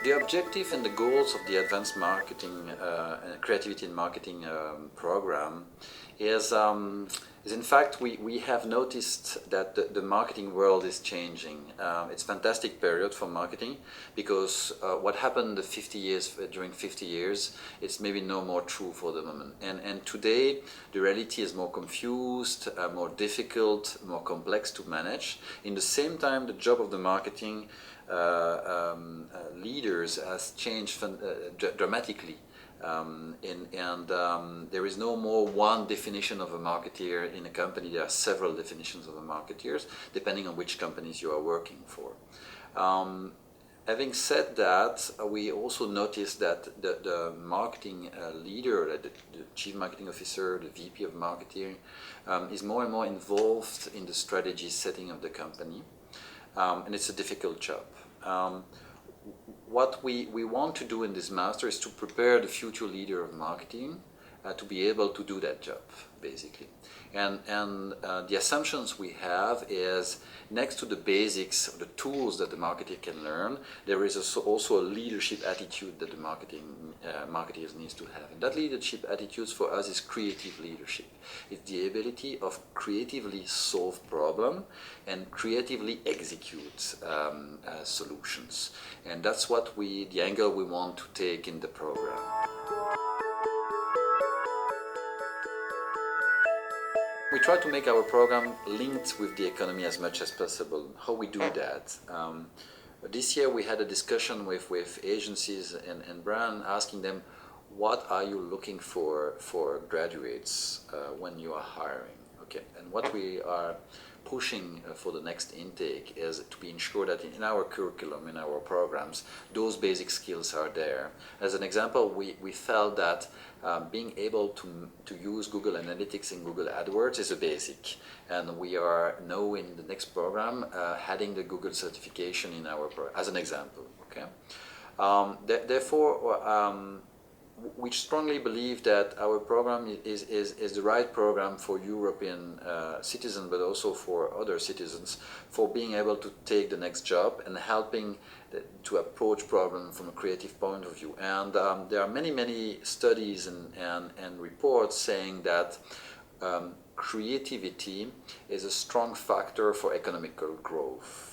The objective and the goals of the Advanced Marketing Creativity in Marketing program is in fact we have noticed that the marketing world is changing. It's a fantastic period for marketing because what happened during 50 years, it's maybe no more true for the moment. And today the reality is more confused, more difficult, more complex to manage. In the same time, the job of the marketing leaders has changed dramatically. There is no more one definition of a marketeer in a company. There are several definitions of a marketeers depending on which companies you are working for. Having said that, we also noticed that the marketing leader, the chief marketing officer, the VP of marketing, is more and more involved in the strategy setting of the company. And it's a difficult job. What we want to do in this master is to prepare the future leader of marketing to be able to do that job, basically. And the assumptions we have is next to the basics, the tools that the marketer can learn, there is also a leadership attitude that the marketers needs to have. And that leadership attitude for us is creative leadership. It's the ability of creatively solve problem and creatively execute solutions. And that's what the angle we want to take in the program. We try to make our program linked with the economy as much as possible. How we do that? This year we had a discussion with agencies and brands asking them, what are you looking for graduates when you are hiring? Okay, and what we are pushing for the next intake is to be ensured that in our curriculum, in our programs, those basic skills are there. As an example, we felt that being able to use Google Analytics and Google AdWords is a basic, and we are now in the next program adding the Google certification in our program, as an example. Okay, therefore. We strongly believe that our program is the right program for European citizens, but also for other citizens, for being able to take the next job and helping to approach problems from a creative point of view. And there are many studies and reports saying that creativity is a strong factor for economical growth.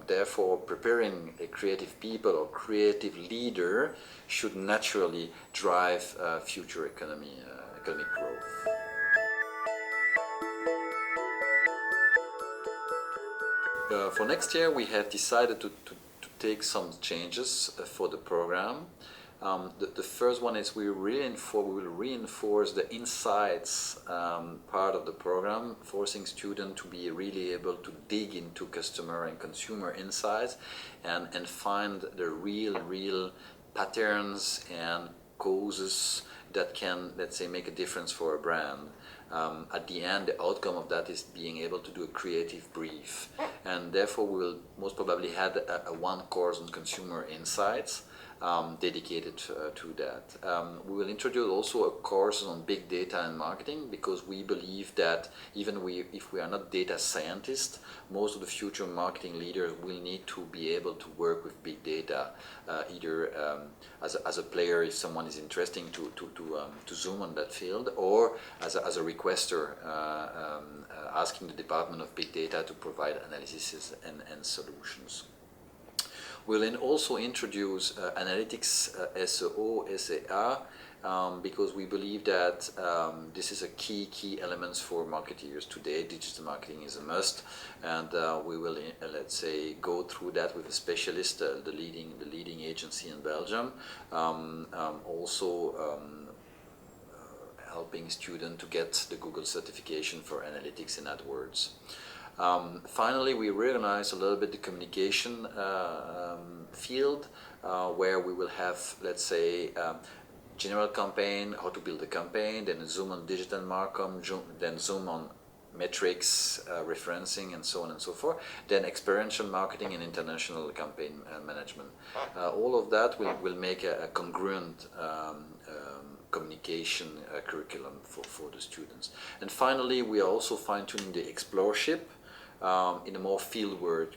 Therefore, preparing a creative people or creative leader should naturally drive future economic growth. For next year, we have decided to take some changes for the program. The first one is we will reinforce the insights part of the program, forcing students to be really able to dig into customer and consumer insights and find the real patterns and causes that can, let's say, make a difference for a brand. At the end, the outcome of that is being able to do a creative brief, and therefore we will most probably have a one course on consumer insights dedicated to that. We will introduce also a course on big data and marketing, because we believe that even if we are not data scientists, most of the future marketing leaders will need to be able to work with big data, either as a player if someone is interested to zoom on that field, or as a requester asking the Department of Big Data to provide analysis and solutions. We'll then also introduce analytics, SEO, SEA, because we believe that this is a key elements for marketeers today. Digital marketing is a must, and we will, let's say, go through that with a specialist, the leading agency in Belgium, also helping students to get the Google certification for analytics and AdWords. Finally, we reorganize a little bit the communication field, where we will have, let's say, general campaign, how to build a campaign, then zoom on digital marketing, then zoom on metrics, referencing, and so on and so forth, then experiential marketing and international campaign management. All of that will make a congruent communication curriculum for the students. And finally, we are also fine-tuning the explorership, in a more fieldwork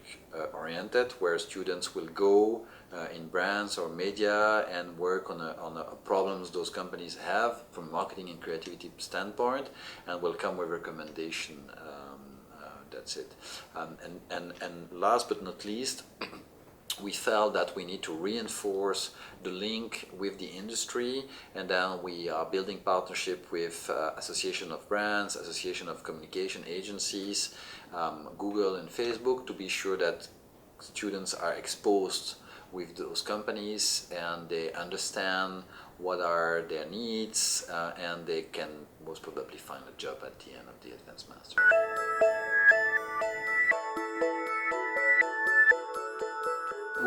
oriented, where students will go in brands or media and work on a problems those companies have from marketing and creativity standpoint, and will come with recommendation. That's it. And last but not least, we felt that we need to reinforce the link with the industry, and then we are building partnership with Association of Brands, Association of Communication Agencies, Google and Facebook, to be sure that students are exposed with those companies and they understand what are their needs, and they can most probably find a job at the end of the Advanced Master.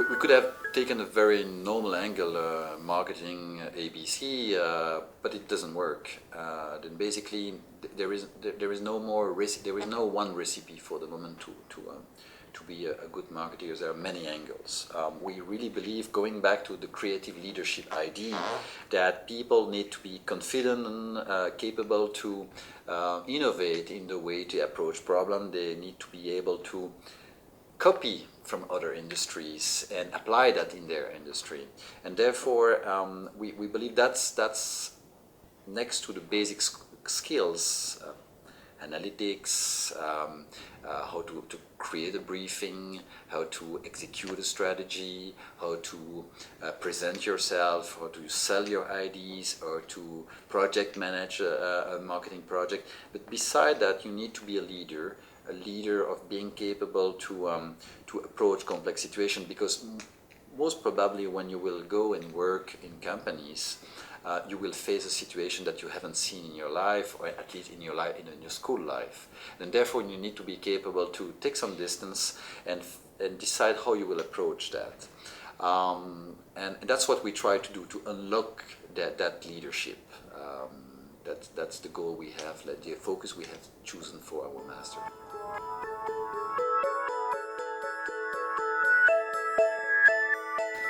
We could have taken a very normal angle, marketing ABC, but it doesn't work. Then basically, there is no more there is no one recipe for the moment to be a good marketer. There are many angles. We really believe, going back to the creative leadership idea, that people need to be confident and capable to innovate in the way to approach problem. They need to be able to copy from other industries and apply that in their industry. And therefore, we believe that's next to the basic skills, analytics, how to create a briefing, how to execute a strategy, how to present yourself, how to sell your ideas, or to project manage a marketing project. But beside that, you need to be a leader of being capable to approach complex situations, because most probably when you will go and work in companies, you will face a situation that you haven't seen in your life, or at least in your life, in your school life, and therefore you need to be capable to take some distance and decide how you will approach that. And that's what we try to do, to unlock that leadership. That's the goal we have, the focus we have chosen for our master.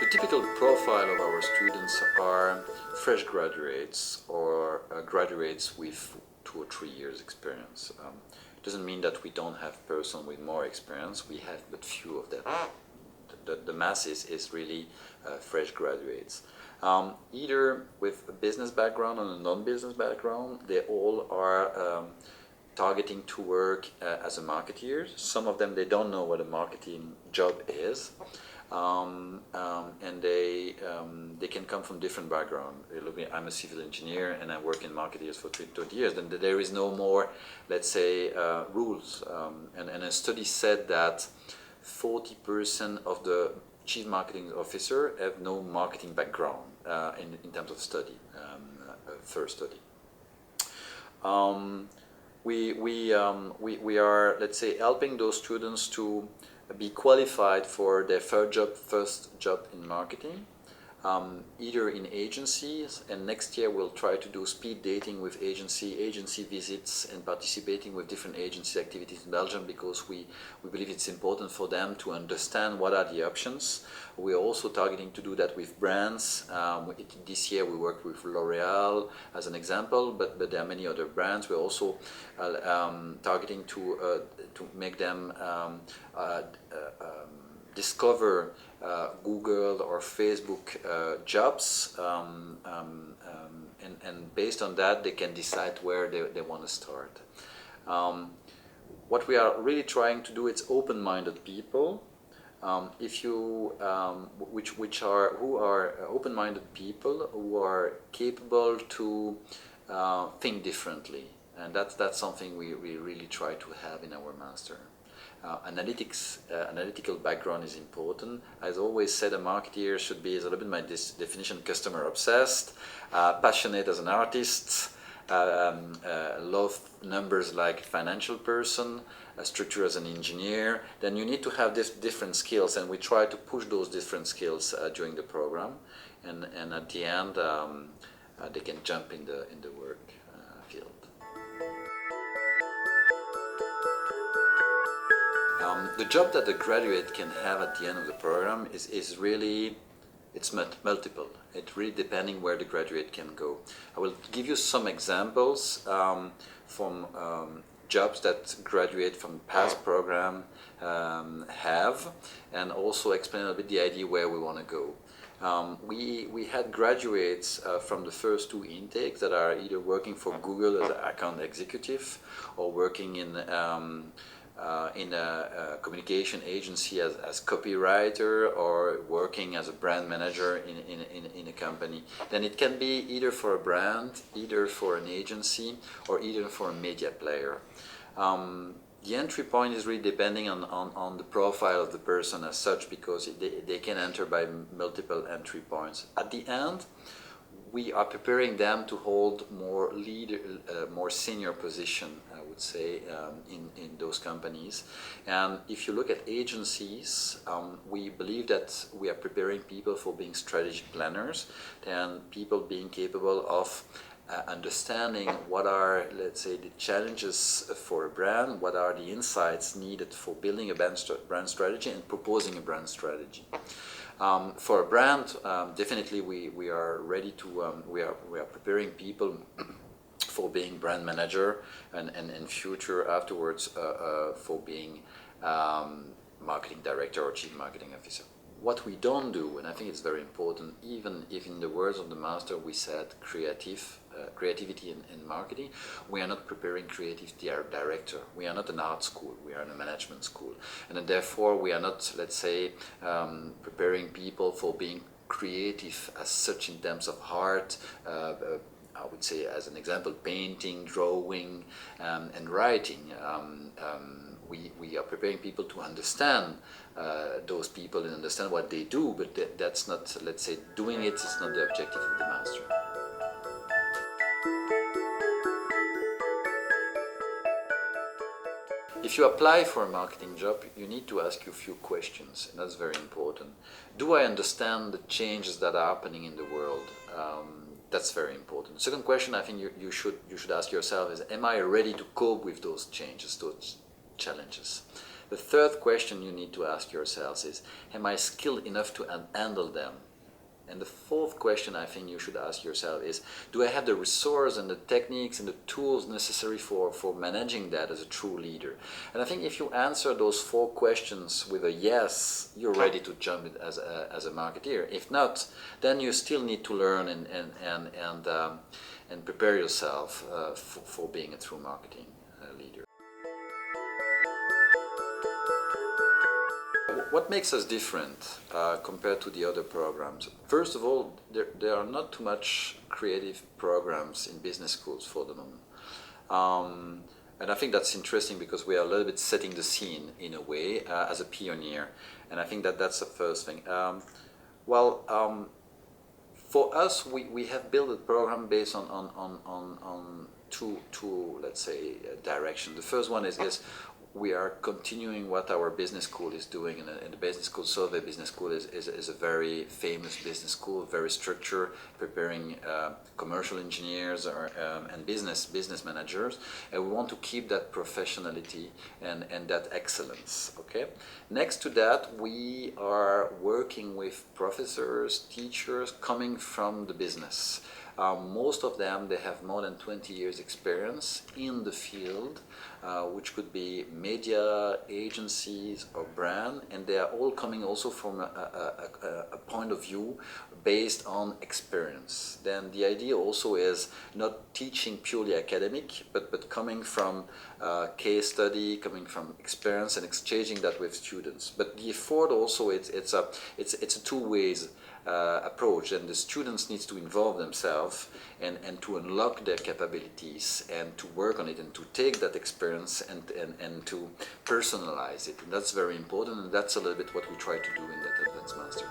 The typical profile of our students are fresh graduates, or graduates with 2 or 3 years experience. Doesn't mean that we don't have person with more experience. We have but few of them. The mass is really fresh graduates. Either with a business background or a non-business background. They all are targeting to work as a marketeer. Some of them, they don't know what a marketing job is. And they can come from different backgrounds. I'm a civil engineer and I work in marketing for 20 years. Then there is no more, let's say, rules. And a study said that 40% of the chief marketing officer have no marketing background in terms of study, first study. We are, let's say, helping those students to be qualified for their first job in marketing, either in agencies, and next year we'll try to do speed dating with agency visits and participating with different agency activities in Belgium, because we believe it's important for them to understand what are the options. We're also targeting to do that with brands. This year we worked with L'Oreal as an example, but there are many other brands. We're also targeting to make them discover Google or Facebook jobs, and based on that they can decide where they want to start. What we are really trying to do is open-minded people. Who are open-minded people who are capable to think differently, and that's something we really try to have in our master. Analytical background is important. As always said, a marketeer should be, a little bit my definition, customer obsessed, passionate as an artist, love numbers like financial person, structure as an engineer. Then you need to have these different skills, and we try to push those different skills during the program, and at the end they can jump in the work field. The job that the graduate can have at the end of the program is really, it's multiple. It really depending where the graduate can go. I will give you some examples from jobs that graduate from past program have, and also explain a little bit the idea where we want to go. We had graduates from the first two intakes that are either working for Google as an account executive or working in a communication agency as copywriter, or working as a brand manager in a company. Then it can be either for a brand, either for an agency, or either for a media player. The entry point is really depending on the profile of the person as such, because they can enter by multiple entry points. At the end, we are preparing them to hold more senior position, I would say, in those companies. And if you look at agencies, we believe that we are preparing people for being strategic planners, and people being capable of understanding what are, let's say, the challenges for a brand, what are the insights needed for building a brand strategy and proposing a brand strategy. For a brand, definitely we are ready to, we are preparing people for being brand manager, and in future afterwards for being marketing director or chief marketing officer. What we don't do, and I think it's very important, even if in the words of the master we said creativity in marketing, we are not preparing creative director. We are not an art school, we are in a management school. And then therefore we are not, let's say, preparing people for being creative as such in terms of art, I would say as an example, painting, drawing, and writing. We are preparing people to understand those people and understand what they do, but that's not, let's say, doing it is not the objective of the master. If you apply for a marketing job, you need to ask you a few questions, and that's very important. Do I understand the changes that are happening in the world? That's very important. The second question I think you should ask yourself is, am I ready to cope with those changes, those challenges? The third question you need to ask yourselves is, am I skilled enough to handle them? And the fourth question I think you should ask yourself is, do I have the resource and the techniques and the tools necessary for managing that as a true leader? And I think if you answer those four questions with a yes, you're ready to jump it as a marketeer. If not, then you still need to learn and prepare yourself for being a true marketing leader. What makes us different compared to the other programs? First of all, there are not too much creative programs in business schools for the moment. And I think that's interesting because we are a little bit setting the scene in a way as a pioneer. And I think that's the first thing. For us, we have built a program based on two, let's say, directions. The first one is we are continuing what our business school is doing, and the business school, Solvay Business School, is a very famous business school, very structured, preparing commercial engineers and business managers, and we want to keep that professionality and that excellence. Okay. Next to that, we are working with professors, teachers coming from the business. Most of them, they have more than 20 years experience in the field, which could be media, agencies, or brand, and they are all coming also from a point of view based on experience. Then the idea also is not teaching purely academic, but coming from case study, coming from experience, and exchanging that with students. But the effort also, it's a two ways approach, and the students need to involve themselves and to unlock their capabilities and to work on it and to take that experience and to personalize it. And that's very important, and that's a little bit what we try to do in that Advanced Master.